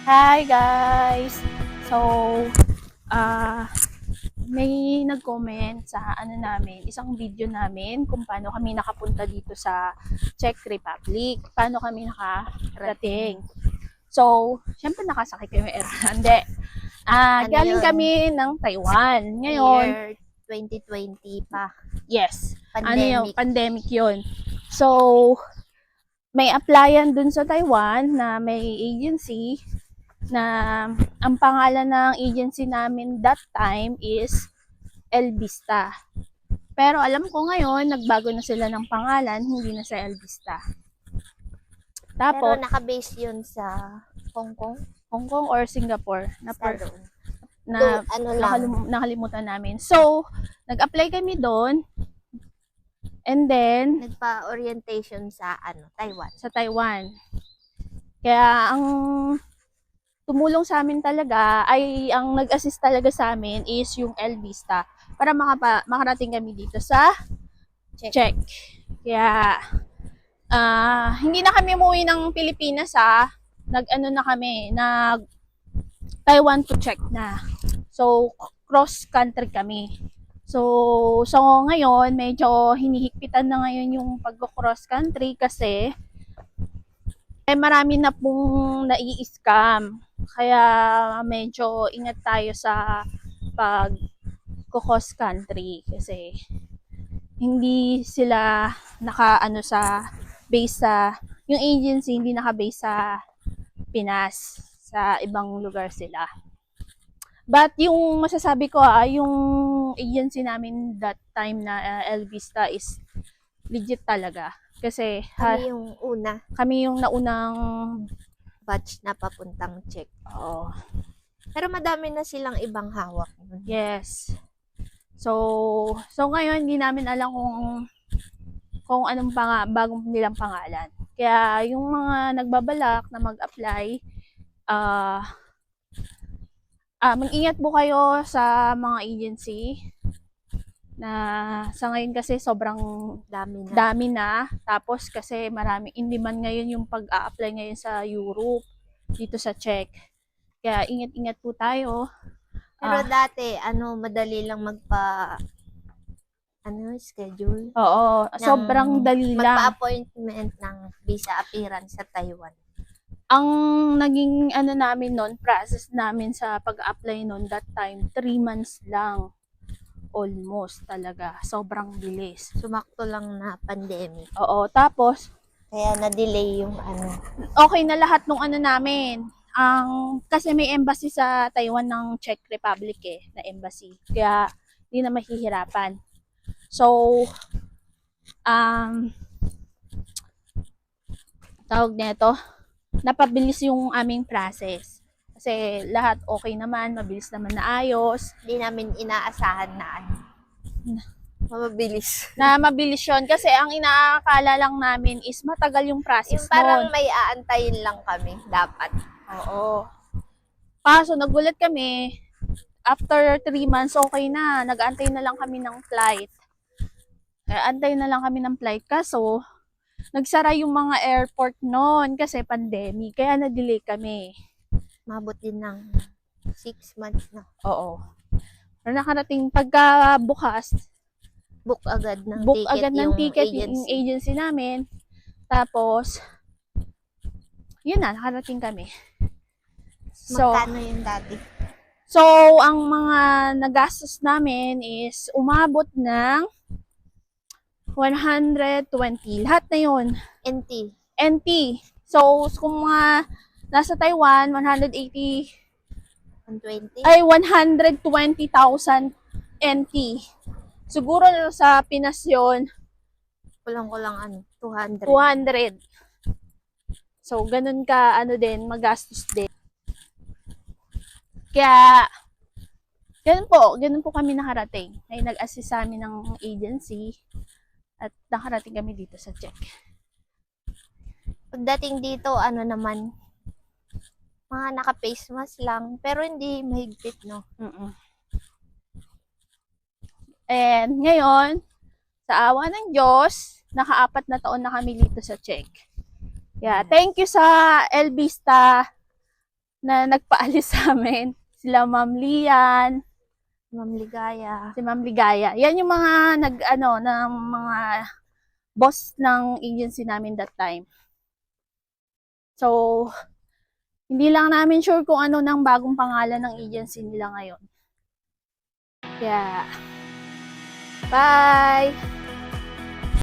Hi guys! So, ah may nag-comment sa isang video namin kung paano kami nakapunta dito sa Czech Republic. Paano kami nakarating. So, syempre nakasakay kami hindi. Ano Galing yun? kami ng Taiwan. Ngayon, Year 2020 pa. yes. Pandemic. Pandemic yun. So, may applyan dun sa Taiwan na may agency na ang pangalan ng agency namin that time is El Vista. Pero alam ko ngayon, nagbago na sila ng pangalan, hindi na sa El Vista. Pero Tapos, naka-base yun sa Hong Kong. Hong Kong or Singapore Ano lang. nakalimutan namin. So, nag-apply kami doon and then Nagpa-orientation sa Taiwan. sa Taiwan. Kaya ang tumulong sa amin talaga ay ang nag-assist talaga sa amin is yung El Vista para makarating kami dito sa Czech. Kaya hindi na kami umuwi ng Pilipinas nag-ano na kami, nag Taiwan to Czech na. So cross country kami. So ngayon medyo hinihigpitan na ngayon yung pag-cross country kasi marami na pong nai-scam. Kaya medyo ingat tayo sa pag cross country kasi hindi sila naka-ano sa base sa yung agency hindi naka-base sa Pinas, sa ibang lugar sila. But yung masasabi ko yung agency namin that time na El Vista is legit talaga. Kasi kami yung naunang batch na papuntang Czech. Oo. Pero madami na silang ibang hawak. Yes. So ngayon hindi namin alam kung anong bagong nilang pangalan. Kaya yung mga nagbabalak na mag-apply, mag-ingat po kayo sa mga agency na sa ngayon kasi sobrang dami na. Tapos kasi marami in demand ngayon yung pag-a-apply ngayon sa Europe, dito sa Czech. Kaya ingat-ingat po tayo. Pero dati, madali lang schedule. Oo, sobrang dali lang. Magpa-appointment ng visa appearance sa Taiwan. Ang naging namin noon, process namin sa pag-apply noon that time, 3 months lang. Almost talaga. Sobrang bilis. Sumakto lang na pandemic. Oo, tapos kaya na-delay yung okay na lahat nung namin. Kasi may embassy sa Taiwan ng Czech Republic na embassy. Kaya hindi na mahihirapan. So, tawag nito, napabilis yung aming process. Kasi lahat okay naman, mabilis naman na ayos. Hindi namin inaasahan na mabilis yun. Kasi ang inaakala lang namin is matagal yung process yung parang may aantayin lang kami, dapat. Oo. Kaso nagulat kami, after 3 months okay na, nag-aantay na lang kami ng flight. Antay na lang kami ng flight kaso nagsara yung mga airport noon kasi pandemic, kaya na-delay kami. Mabot din ng 6 months na. Oo. Pero nakarating pagka bukas, book agad ng ticket yung agency namin. Tapos, yun na, nakarating kami. So, magkano yung dati? So, ang mga nagastos namin is umabot ng 120. Lahat na yun. NT. So, kung mga nasa Taiwan, 180. 120? Ay, 120,000 NT. Siguro sa Pinas yun, kulang 200. 200. So, ganun ka, magastos din. Kaya, ganun po kami nakarating. Ay nag-assist sa amin ng agency at nakarating kami dito sa Czech. Pagdating dito, naman, mga naka-face mask lang, pero hindi mahigpit, no? And ngayon, sa awa ng Diyos, naka-4 na taon na kami dito sa Czech. Yeah, thank you sa El Vista na nagpaalis sa amin. Sila Ma'am Lian, Ma'am Ligaya. si Ma'am Ligaya. Yan yung mga ng mga boss ng agency namin that time. So, hindi lang namin sure kung ano ng bagong pangalan ng agency nila ngayon. Kaya, bye!